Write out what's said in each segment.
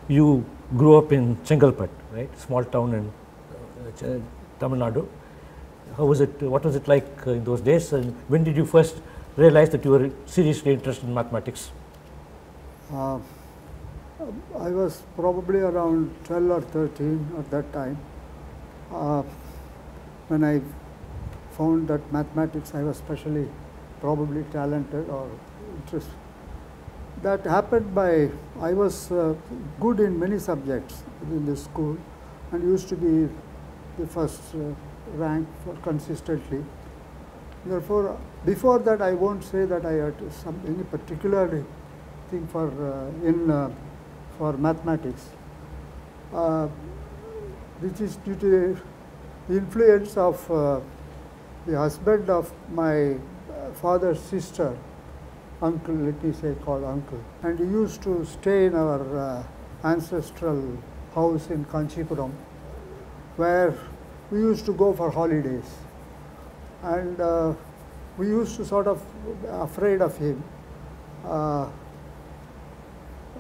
you grew up in Chengalpat, right? Small town in Tamil Nadu. How was it? What was it like in those days? And when did you first realize that you were seriously interested in mathematics? I was probably around 12 or 13 at that time when I found that mathematics I was especially probably talented or interested. That happened by, I was good in many subjects in the school and used to be the first rank for consistently. Therefore, before that I won't say that I had any particular thing for mathematics. This is due to the influence of the husband of my father's sister, uncle, let me say called uncle. And he used to stay in our ancestral house in Kanchipuram, where we used to go for holidays. And we used to sort of afraid of him.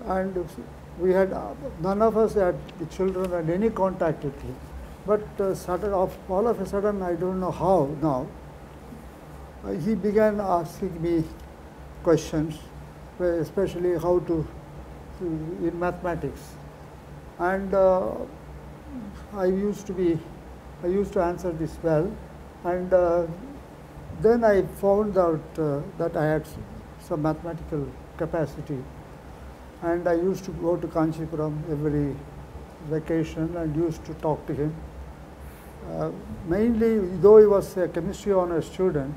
And we had, none of us had, the children had any contact with him. But all of a sudden, I don't know how now, he began asking me questions, especially how to in mathematics. And I used to answer this well. And then I found out that I had some mathematical capacity. And I used to go to Kanchipuram every vacation and used to talk to him. Mainly, though he was a chemistry honor student,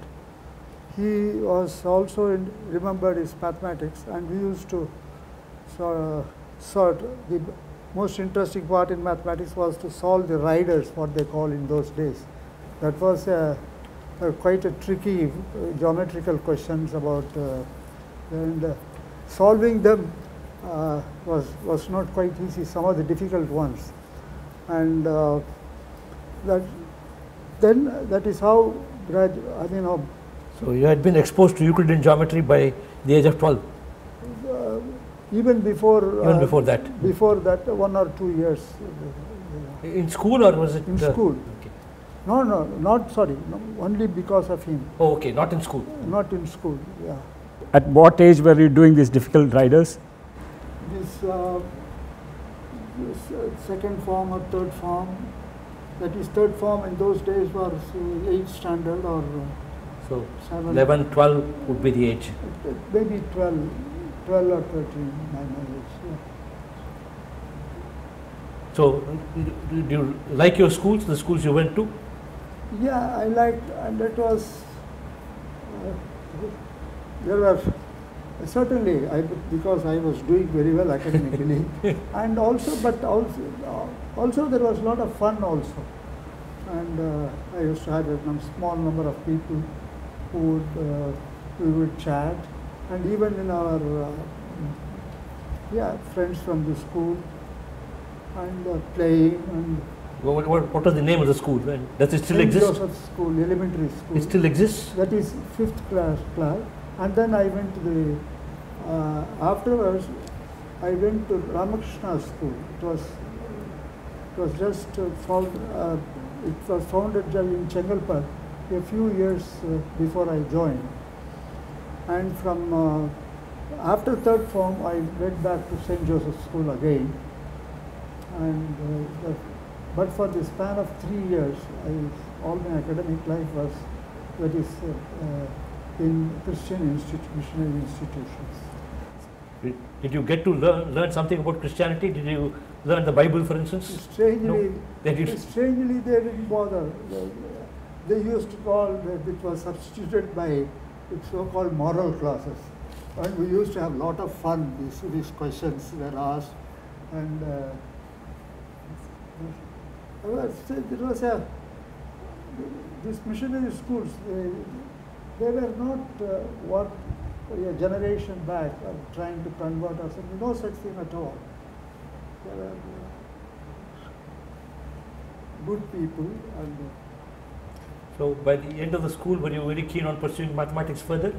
he was also remembered his mathematics, and we used to sort. The most interesting part in mathematics was to solve the riders, what they call in those days. That was quite a tricky geometrical questions about, and solving them was not quite easy, some of the difficult ones. And that is how, So you had been exposed to Euclidean geometry by the age of 12? Even before. Even before that? Before that, 1 or 2 years. In school, or was it? In school. Okay. No, only because of him. Oh, okay, not in school. Not in school, yeah. At what age were you doing these difficult riders? This second form or third form, that is third form in those days was 8th standard or so 7. 11, 12 would be the age. Maybe 12 or 13, my age. Yeah. So, do you like your schools, the schools you went to? Yeah, I liked, and that was, there were, certainly, because I was doing very well academically, and also, but also there was a lot of fun also. And I used to have a small number of people who we would chat, and even in our, friends from the school, and playing. And what was the name of the school? Does it still St. exist? Joseph's School, elementary school. It still exists? That is 5th class. And then I went to the, afterwards, I went to Ramakrishna School. It was just it was founded in Chengalpat a few years before I joined. And from after third form, I went back to St. Joseph's School again. And but for the span of 3 years, all my academic life was, that is, in Christian missionary institutions. Did you get to learn something about Christianity? Did you learn the Bible, for instance? Strangely, no? Strangely they didn't bother. They used to call, it was substituted by so-called moral classes. And we used to have a lot of fun. These questions were asked. And it was these missionary schools, they were not what a generation back trying to convert us. No such thing at all. They were good people. And so by the end of the school, were you very keen on pursuing mathematics further?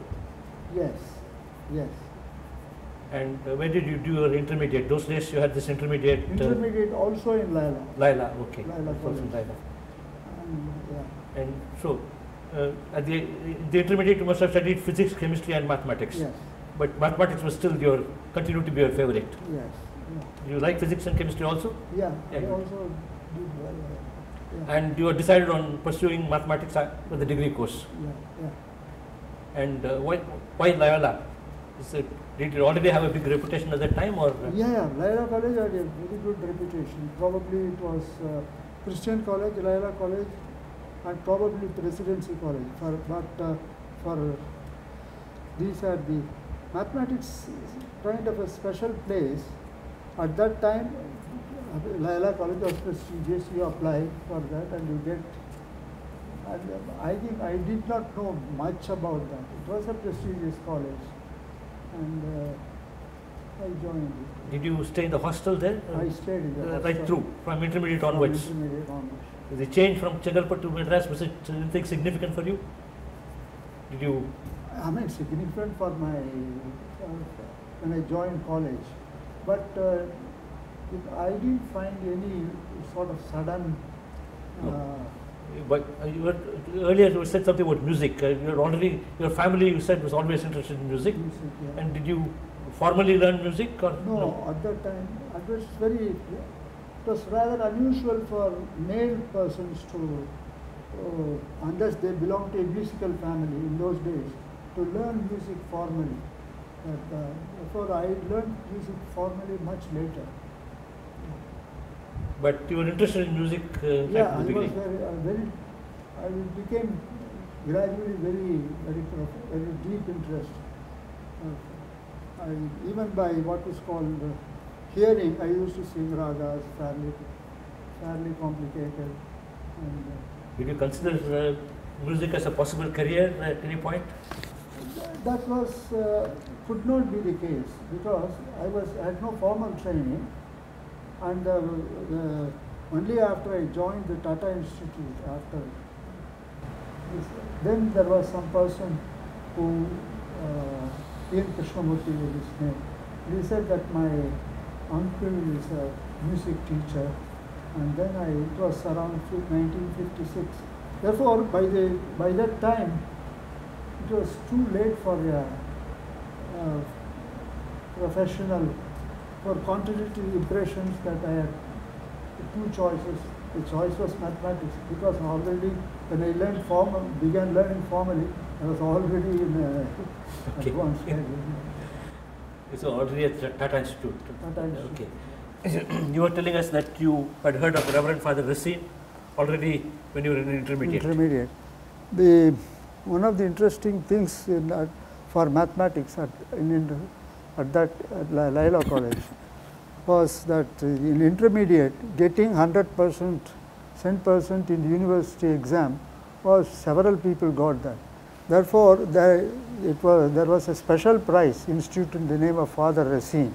Yes, yes. And where did you do your intermediate? Those days you had this intermediate. Intermediate also in Laila. Laila, okay. Laila It was in College. Laila. And, yeah. And so, at the intermediate, you must have studied physics, chemistry, and mathematics. Yes. But mathematics was still continued to be your favorite. Yes. You like physics and chemistry also? Yeah. Yeah, I good. also did well. Yeah. And you had decided on pursuing mathematics for the degree course. Yeah. Yeah. And why Loyola? Did you already have a big reputation at that time, or? Yeah, Laila College had a very good reputation. Probably it was Christian College, Laila College, and probably Presidency College. For these are the mathematics kind of a special place. At that time, Laila College was prestigious. You apply for that and you get. And I think I did not know much about that. It was a prestigious college, and I joined it. Did you stay in the hostel there? I stayed in the Right hostel through, from intermediate from onwards. intermediate onwards. The change from Chengalpattu to Madras, was it anything significant for you? Did you? I mean, significant for my when I joined college, but I didn't find any sort of sudden. But earlier you said something about music. Your family, you said, was always interested in music. Music, yeah. And did you formally learn music, or No, at that time, it was rather unusual for male persons to, unless they belong to a musical family in those days, to learn music formally. Therefore, I learned music formally much later. But you were interested in music Yeah, at the beginning. I became gradually very deep interest. Even by what is called hearing, I used to sing ragas, fairly complicated. And, Did you consider music as a possible career at any point? that could not be the case because I had no formal training, and only after I joined the Tata Institute, then there was some person who, Ian Krishnamurthy was his name. He said that my uncle is a music teacher, and then it was around 1956. Therefore, by that time, it was too late for a professional, for quantitative impressions that I had two choices. The choice was mathematics because already when I began learning formally, I was already in advanced stage. So already at Tata Institute. Tata Institute. Okay. You were telling us that you had heard of Reverend Father Racine already when you were in intermediate. One of the interesting things for mathematics at Laila College was that in intermediate, getting 100%, 100% in the university exam several people got that. Therefore, there was a special prize instituted in the name of Father Racine,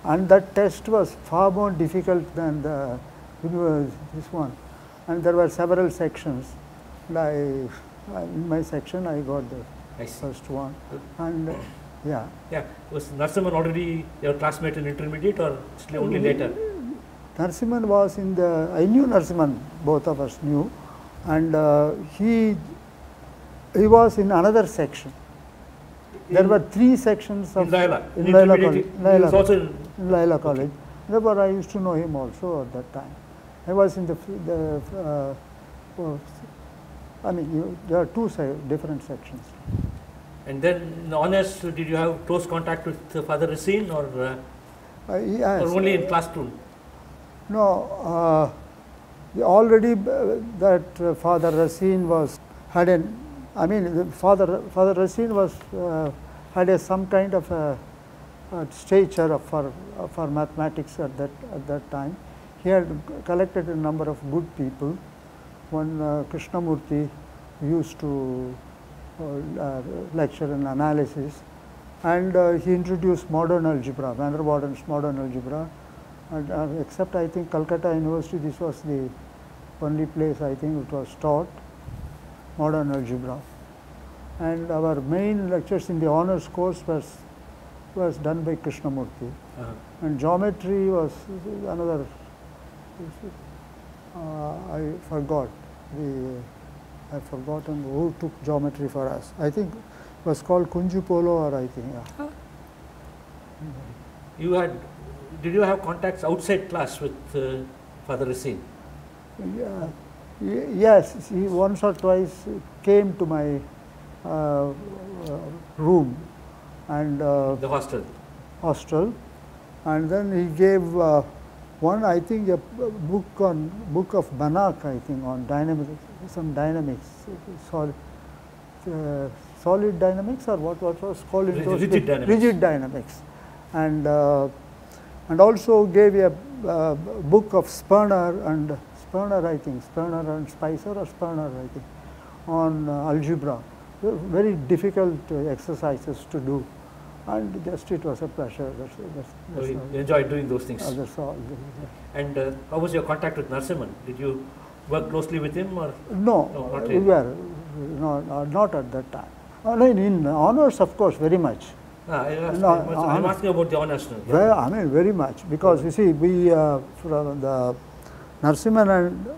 and that test was far more difficult than this one. And there were several sections. In my section, I got the first one, and yeah. Yeah, was Narasimhan already your classmate in intermediate, or still only later? Narasimhan was I knew Narasimhan, both of us knew, and he was in another section. There were 3 sections of in Laila. In Laila College. He was also in Laila College. Therefore, I used to know him also at that time. I was in there are 2 different sections. And then in the honors, did you have close contact with Father Racine, or yes. or only in classroom? No, already that Father Racine Father Racine had some kind of a stature for mathematics at that time. He had collected a number of good people. One Krishnamurthy used to lecture in analysis, and he introduced modern algebra, Van der Waals modern algebra. And, except I think Calcutta University, this was the only place I think it was taught modern algebra. And our main lectures in the honors course was done by Krishnamurti, and geometry was another. I forgot. I've forgotten who took geometry for us. I think it was called Kunju Polo, or I think. Yeah. Did you have contacts outside class with Father Racine? Yeah. Yes, he once or twice came to my room and The hostel. hostel, and then he gave one, I think, a book of Banach, I think, on some dynamics, solid dynamics, or what was called it? Rigid dynamics. Rigid dynamics, and also gave a book of Sperner, I think, Sperner and Spicer, or Sperner, I think, on algebra. Very difficult exercises to do, and just it was a pleasure. So you enjoyed doing those things. That's all. And how was your contact with Narasimhan? Did you work closely with him, or No, not we really? were not at that time. In honors, of course, very much. I'm asking about the honors now. Well, I mean, very much, because you see, we from the Narasimhan and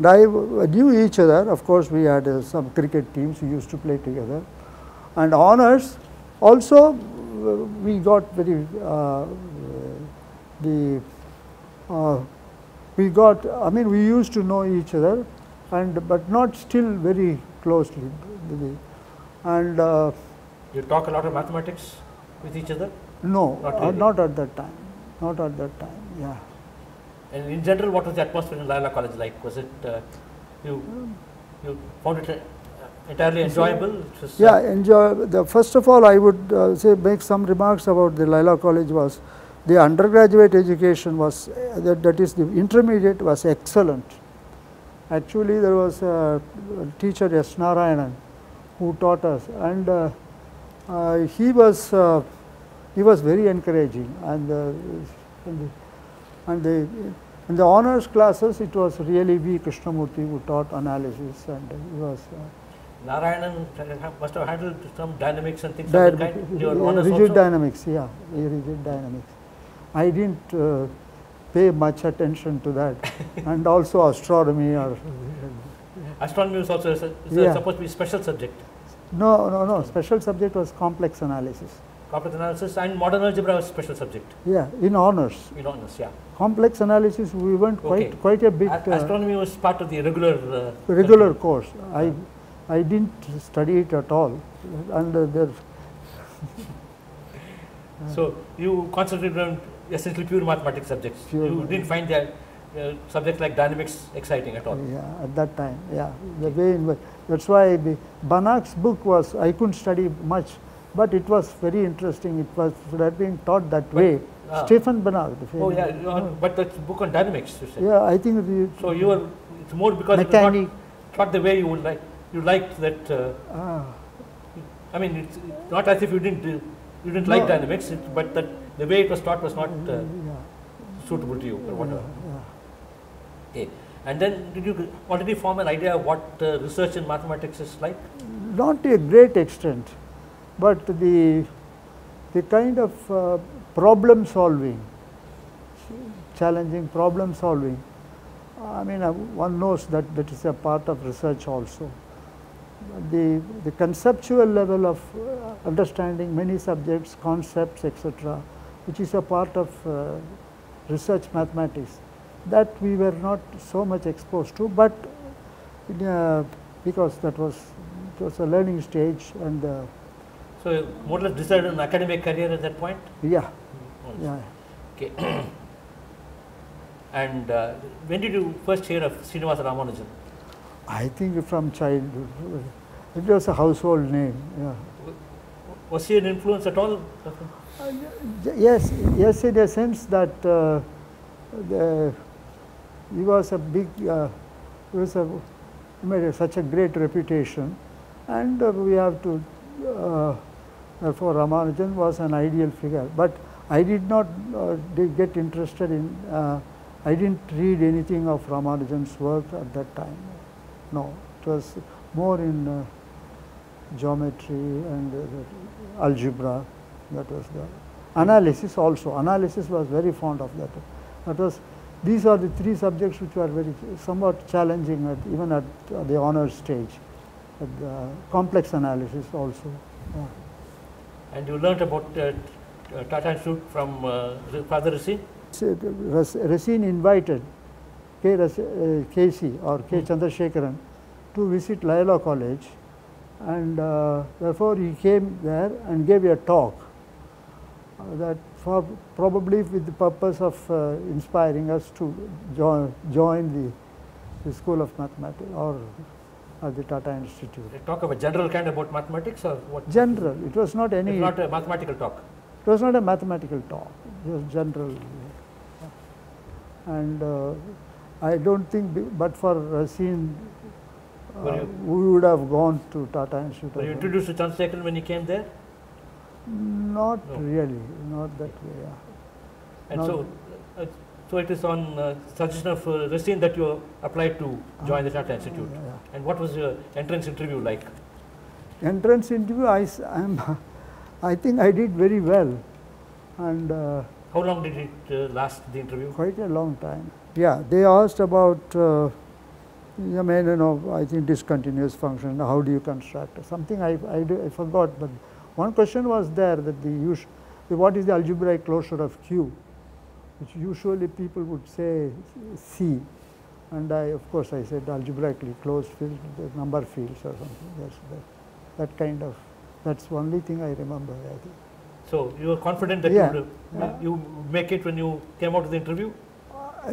I knew each other. Of course, we had some cricket teams. We used to play together, and honors also we got very we got. I mean, we used to know each other, but not still very closely. And You talk a lot of mathematics with each other? no, Not really. not at that time. Not at that time. Yeah. And in general, what was the atmosphere in Loyola College like? Was it, you found it entirely enjoyable? It was, Yeah, enjoy. First of all, I would say make some remarks about the Loyola College. Was the undergraduate education was that is the intermediate was excellent. Actually, there was a teacher, S. Narayanan, who taught us, and he was very encouraging, and the honors classes, it was really V. Krishnamurti who taught analysis, and he was Narayanan must have handled some dynamics and things of that kind. Your honors rigid also? dynamics, yeah, rigid dynamics. I didn't pay much attention to that, and also astronomy or Astronomy was also Yeah. supposed to be a special subject. no. Special subject was complex analysis. Complex analysis and modern algebra was a special subject Yeah, in honors. in honors, yeah. Complex analysis we went Okay. quite a bit Astronomy was part of the regular regular course. I didn't study it at all, and there. So you concentrated on essentially pure mathematics subjects. Pure You didn't find the subjects like dynamics exciting at all. Yeah, at that time, yeah. The way in which, that's why Banach's book was, I couldn't study much, but it was very interesting. It was being taught that way. Stephen Banach. Oh yeah, but that's a book on dynamics, you said. Yeah, I think So you were, it's more because mechanic. it was not the way you would like. You liked that. I mean, it's not as if you didn't like No. dynamics, but that the way it was taught was not yeah, suitable to you or whatever. yeah. Okay. And then did you already form an idea of what research in mathematics is like? Not to a great extent, but the kind of problem solving, challenging problem solving. I mean, one knows that is a part of research also. The conceptual level of understanding many subjects, concepts, etc., which is a part of research mathematics, that we were not so much exposed to, but because it was a learning stage, and So you more or less decided an academic career at that point? yeah, yeah. Okay. And when did you first hear of Srinivasa Ramanujan? I think from childhood. It was a household name. Yeah. Was he an influence at all? Yes, in a sense that he was a big, he made such a great reputation, and we have to. Therefore, Ramanujan was an ideal figure. But I did not get interested in. I didn't read anything of Ramanujan's work at that time. No, it was more in geometry and algebra, That was the analysis also. Analysis was very fond of that. That was. These are the three subjects which were very somewhat challenging even at the honors stage. Complex analysis also. Yeah. And you learnt about Tata Institute from Father Racine? Racine invited KC or K. Chandrasekharan to visit Loyola College, and therefore he came there and gave a talk that for probably with the purpose of inspiring us to join the School of Mathematics or at the Tata Institute. They talk of a general kind about mathematics or what? General. It was not any. It's not a mathematical talk. It was not a mathematical talk. It was general. And I don't think, but for Racine, we would have gone to Tata Institute. Were you introduced to Chandrasekharan when you came there? Not really, not that way. Yeah. And so it is on suggestion of Racine that you applied to join the Tata Institute. Yeah. And what was your entrance interview like? Entrance interview, I think I did very well. And how long did it last, the interview? Quite a long time. Yeah, they asked about, I think discontinuous function, how do you construct? Something I forgot, but one question was there that what is the algebraic closure of Q, which usually people would say C, and of course I said algebraically closed field, the number fields or something. That kind of, that's the only thing I remember, I think. So you were confident that you would make it when you came out of the interview?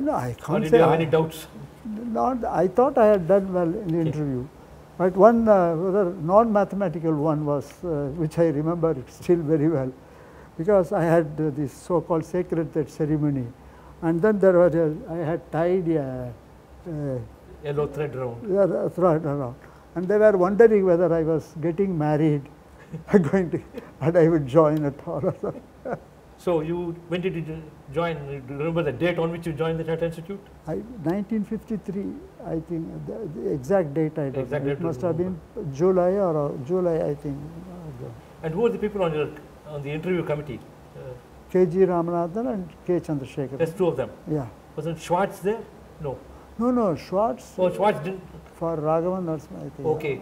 No, I can't or did say. You have any doubts? Not, I thought I had done well in the interview. But one non-mathematical one was, which I remember still very well, because I had this so-called sacred thread ceremony, and then I had tied a yellow thread around. And they were wondering whether I was getting married, and I would join at all. So when did you join? Do you remember the date on which you joined the Tata Institute? 1953, I think, the exact date I don't know. It must have been July, I think. And who were the people on the interview committee? K.G. Ramanathan and K. Chandrasekharan. There's two of them. Yeah. Wasn't Schwartz there? No. No, Schwartz. Oh, Schwartz didn't. For Raghavan Narasimha, I think. Okay,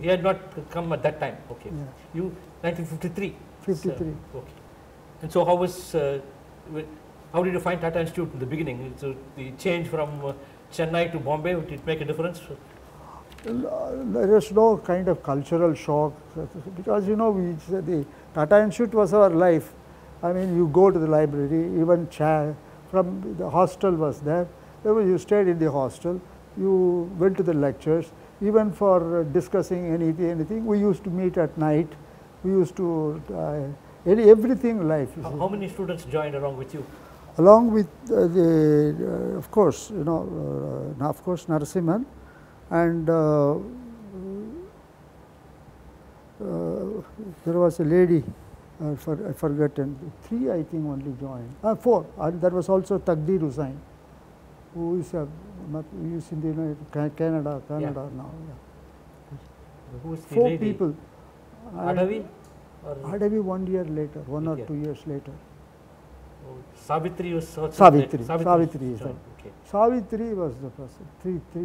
he had not come at that time. Okay. Yeah. You 1953. 53. Okay. And so how did you find Tata Institute in the beginning? So the change from Chennai to Bombay, did it make a difference? There was no kind of cultural shock, because the Tata Institute was our life. I mean, you go to the library, even from the hostel was there. You stayed in the hostel, you went to the lectures, even for discussing anything. We used to meet at night. We used to everything life. How many students joined along with you? Along with of course, Narasimhan, and there was a lady, I forgotten, 3 I think only joined, 4, and there was also Taqdeer Hussain, who is in the Canada now. Yeah. Who is the 4 lady? people. Adavi? Adavi 1 year later, 1 or 2 years later. Oh, Savitri was also Savitri. Savitri Savitri, okay. Savitri was the person.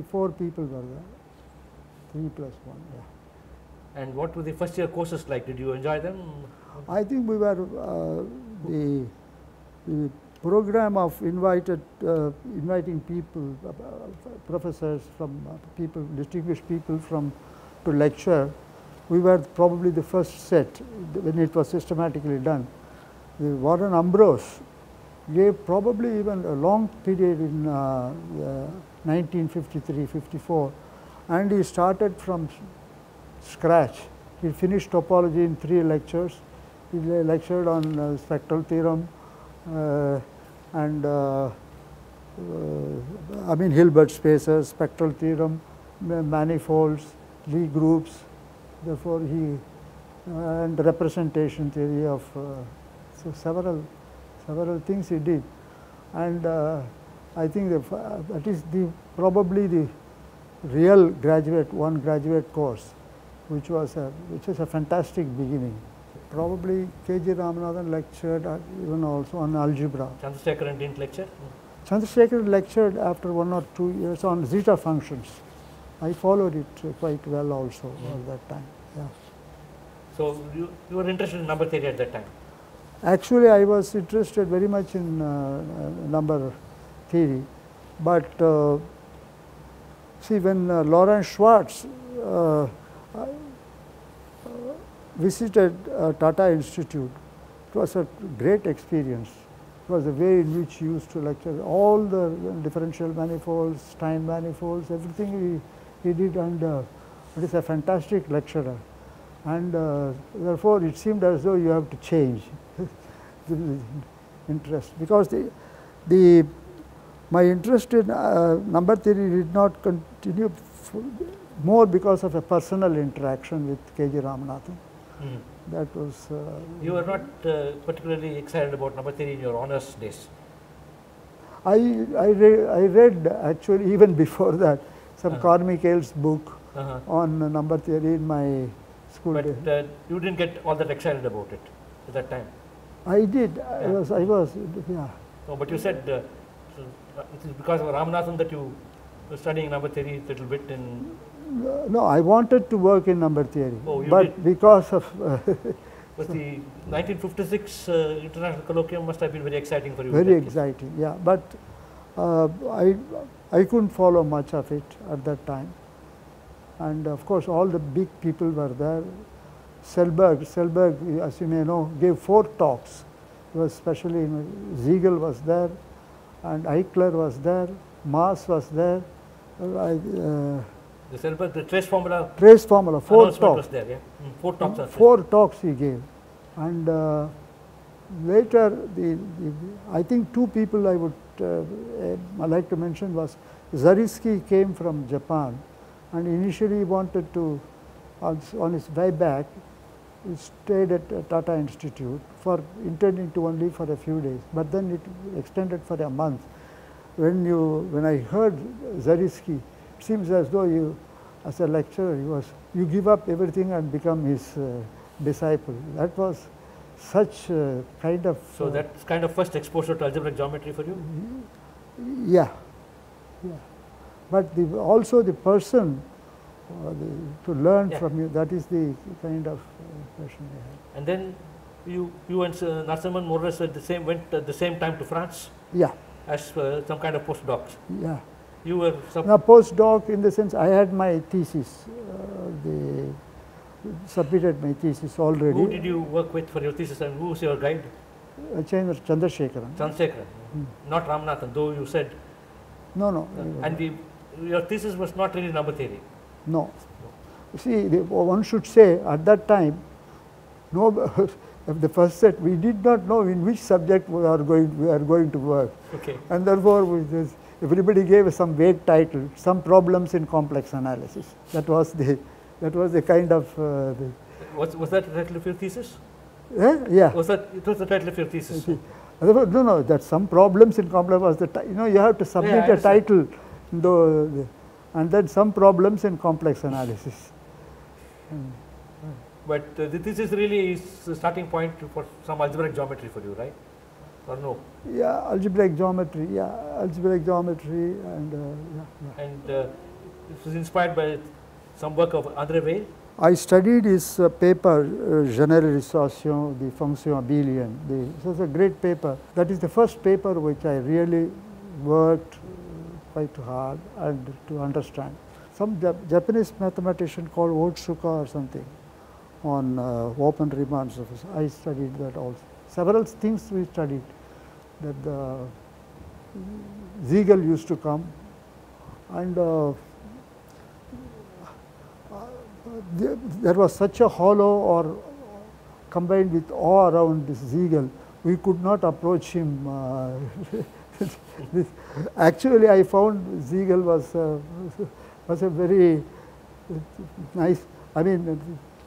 4 people were there. 3 plus 1, yeah. And what were the first year courses like? Did you enjoy them? I think we were the program of inviting people, professors from distinguished people to lecture. We were probably the first set when it was systematically done. Warren Ambrose gave probably even a long period in 1953-54, and he started from scratch. He finished topology in 3 lectures. He lectured on spectral theorem and Hilbert spaces, spectral theorem, manifolds, Lie groups. Therefore, and representation theory of so several things he did, and I think that is probably the real graduate course, which was a fantastic beginning. Probably K.G. Ramanathan lectured even also on algebra. Chandrasekharan didn't lecture? Chandrasekharan lectured after 1 or 2 years on zeta functions. I followed it quite well also at that time. Yeah. So you were interested in number theory at that time? Actually, I was interested very much in number theory, but see, when Lawrence Schwartz visited Tata Institute, it was a great experience. It was the way in which he used to lecture all the differential manifolds, Stein manifolds, everything he did, and it is a fantastic lecturer. And therefore, it seemed as though you have to change the interest, because my interest in number theory did not continue more because of a personal interaction with K.G. Ramanathan. That was. You were not particularly excited about number theory in your honors days? I read actually even before that some Carmichael's book on number theory in my school days. But you didn't get all that excited about it at that time? I did. Yeah. I was, yeah. No, but you said it is because of Ramanathan that you were studying number theory a little bit in. No, I wanted to work in number theory, Oh, you but did? because of But the 1956 International Colloquium must have been very exciting for you. very exciting, yeah. But I couldn't follow much of it at that time, and of course all the big people were there. Selberg, as you may know, gave 4 talks. It was especially Ziegel was there, and Eichler was there, Maas was there. The Selberg, the trace formula. 4 talks. Was there, yeah. 4 talks. Are 4 talks he gave, and later I think 2 people I would like to mention was Zariski came from Japan, and initially wanted to on his way back. He stayed at Tata Institute intending to only for a few days, but then it extended for a month. When I heard Zariski, it seems as though you, as a lecturer, you give up everything and become his disciple. That was such a kind of. So that's kind of first exposure to algebraic geometry for you. Yeah. But also the person to learn from you. That is the kind of impression I had. And then you and Narasimhan more or less went at the same time to France. Yeah. As some kind of postdocs. Yeah. You were now postdoc in the sense I had my thesis. They submitted my thesis already. Who did you work with for your thesis, and who was your guide? Chandrasekharan. Chandrasekharan, not Ramanathan, though you said. No. And your thesis was not really number theory. No. See, one should say at that time, the first set, we did not know in which subject we are going to work. Okay. And therefore, everybody gave some vague title, some problems in complex analysis. That was the kind of. Was that the title of your thesis? Yeah. It was the title of your thesis? No, that some problems in complex was you have to submit a title, and then some problems in complex analysis. But this is really the starting point for some algebraic geometry for you, right? Or no? Yeah, algebraic geometry, and And it was inspired by some work of André Weil? I studied his paper, Généralisation des fonctions abéliennes. It was a great paper. That is the first paper which I really worked quite hard and to understand. Some Japanese mathematician called Otsuka or something on open Riemann surface. I studied that also. Several things we studied. That the Ziegel used to come, and there was such a hollow or combined with awe around this Ziegel, we could not approach him. Actually, I found Ziegel was a very nice. I mean,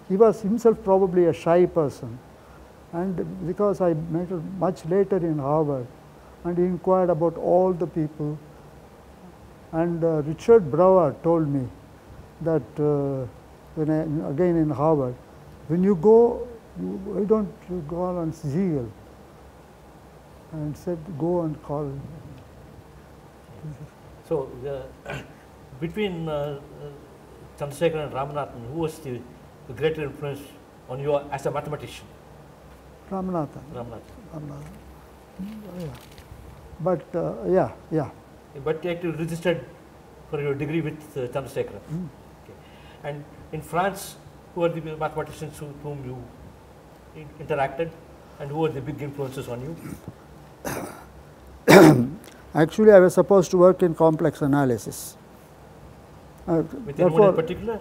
he was himself probably a shy person, and because I met him much later in Harvard, and he inquired about all the people, and Richard Brouwer told me that again in Harvard, when you go why don't you go on Zeal? And said, go and call. So, between Chandrasekharan and Ramanathan, who was the greater influence on you as a mathematician? Ramanathan. Ramanathan. Yeah. But yeah. But you actually registered for your degree with Chandrasekharan. Okay. And in France, who are the mathematicians with whom you interacted, and who were the big influences on you? Actually, I was supposed to work in complex analysis. With anyone in particular?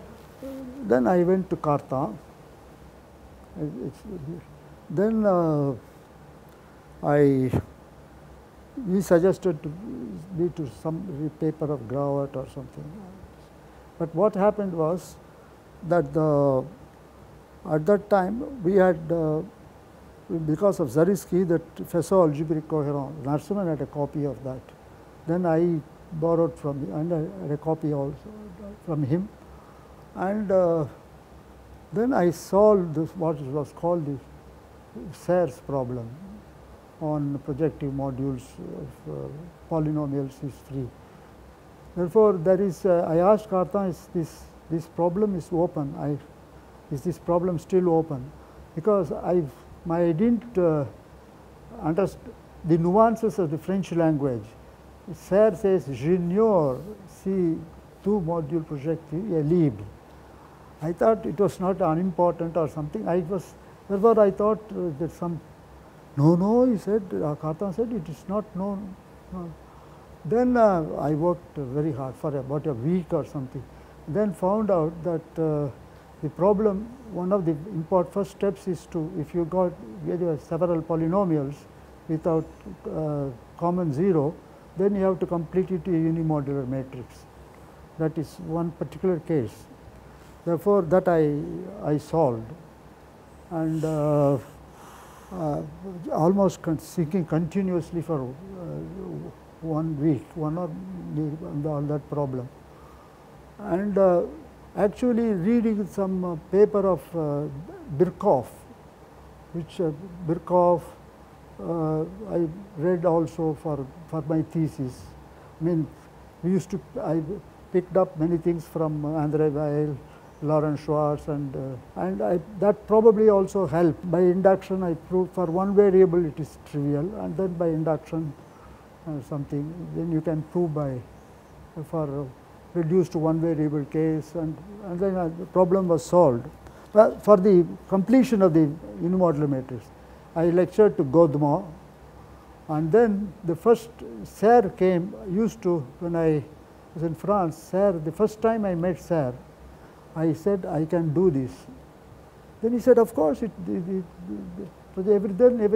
Then I went to Cartan. Then he suggested to me to some paper of Grauert or something. But what happened was that at that time we had, because of Zariski, that Faisal algebraic coherence, Narasimhan had a copy of that. Then I borrowed from him, and I had a copy also from him. And then I solved this, what was called the Serre's problem on projective modules of polynomials is free. Therefore, there is I asked Cartan, is this problem is open? Is this problem still open? Because I didn't understand the nuances of the French language. Serre says, j'ignore si two module projective est libre. I thought it was not unimportant or something. Therefore, I thought that no, he said, Cartan said, it is not known. No. Then I worked very hard for about a week or something. Then found out that the problem, one of the first steps is to, if you got several polynomials without common zero, then you have to complete it in a unimodular matrix. That is one particular case. Therefore, that I solved, and almost seeking continuously for 1 week, on that problem. And actually reading some paper of Birkhoff, which Birkhoff I read also for my thesis. I mean, I picked up many things from André Weil, Lawrence Schwartz, and that probably also helped. By induction, I proved for one variable it is trivial, and then by induction something, then you can prove for reduced to one variable case, and then the problem was solved. Well, for the completion of the unimodular matrix, I lectured to Godemont, and then the first Serre when I was in France, Serre, the first time I met Serre, I said, I can do this. Then he said, of course, every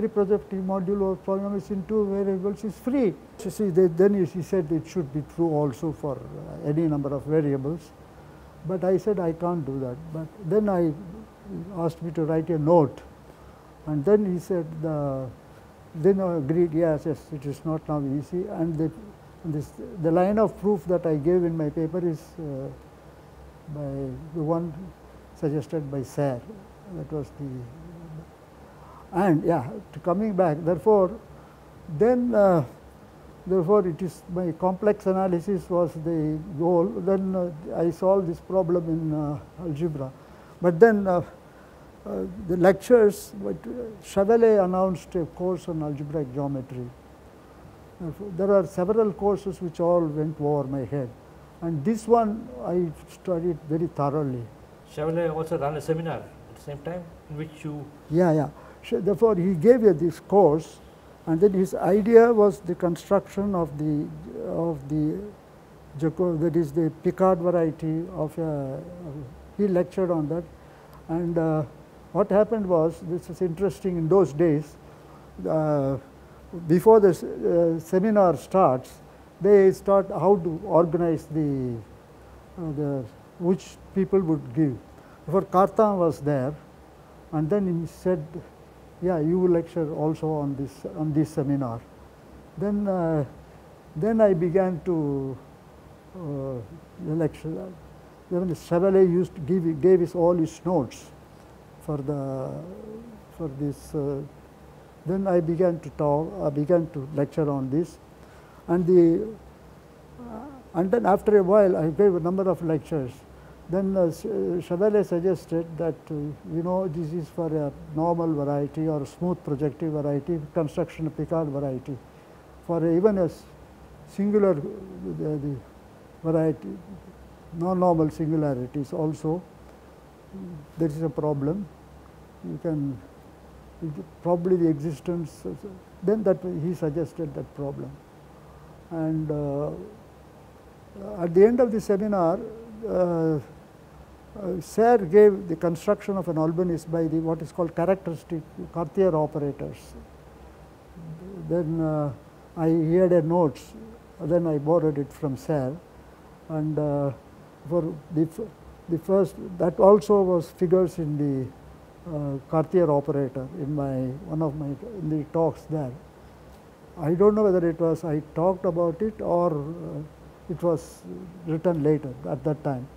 projective module or polynomial is in two variables is free. So see, then he said it should be true also for any number of variables. But I said, I can't do that. But then I asked me to write a note. And then he said, then I agreed, yes, it is not now easy. And the line of proof that I gave in my paper is by the one suggested by Serre. That was coming back. Therefore, it is my complex analysis was the goal. Then I solved this problem in algebra. But then the lectures, Chevalley announced a course on algebraic geometry. There are several courses which all went over my head. And this one I studied very thoroughly. Chevalley also ran a seminar at the same time in which you... Yeah. Therefore, he gave you this course, and then his idea was the construction of the that is the Picard variety of he lectured on that. And what happened was, this is interesting, in those days, before the seminar starts, they start how to organize the which people would give. Therefore, Cartan was there, and then he said, yeah, you will lecture also on this seminar. Then I began to lecture. Then Chevalley gave all his notes for this. Then I began to talk, began to lecture on this, and then after a while I gave a number of lectures. Then Chevalier suggested that this is for a normal variety or smooth projective variety, construction Picard variety. For even a singular the variety, non-normal singularities also, there is a problem. You can probably the existence. Then that he suggested that problem, and at the end of the seminar, Serre gave the construction of an Albanese by the what is called characteristic Cartier operators. Then he had a notes. Then I borrowed it from Serre, and for the first, that also was figures in the Cartier operator in in the talks there. I don't know whether it was I talked about it or it was written later at that time.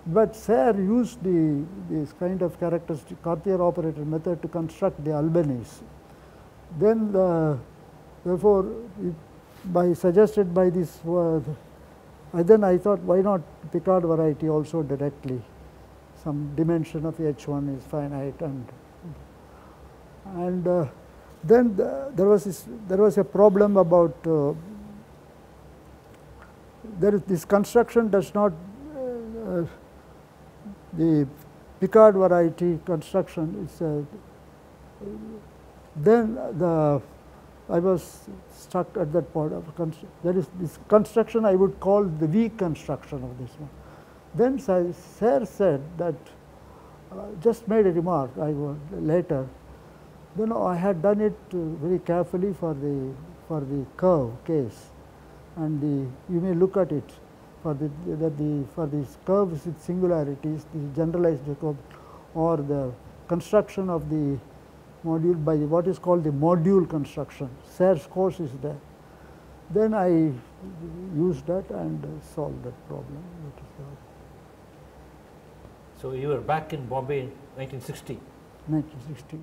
But Serre used this kind of characteristic Cartier operator method to construct the Albanese. Then therefore, suggested by this then I thought, why not Picard variety also directly? Some dimension of H1 is finite, and then there was a problem about this construction does not the Picard variety construction is then I was stuck at that point of there is this construction I would call the weak construction of this one. Then Serre said that just made a remark later. I had done it very carefully for the curve case, and you may look at it for these curves with singularities, the generalized Jacob, or the construction of the module by what is called the module construction. Serre's course is there. Then I used that and solved that problem. So you were back in Bombay in 1960. 1960.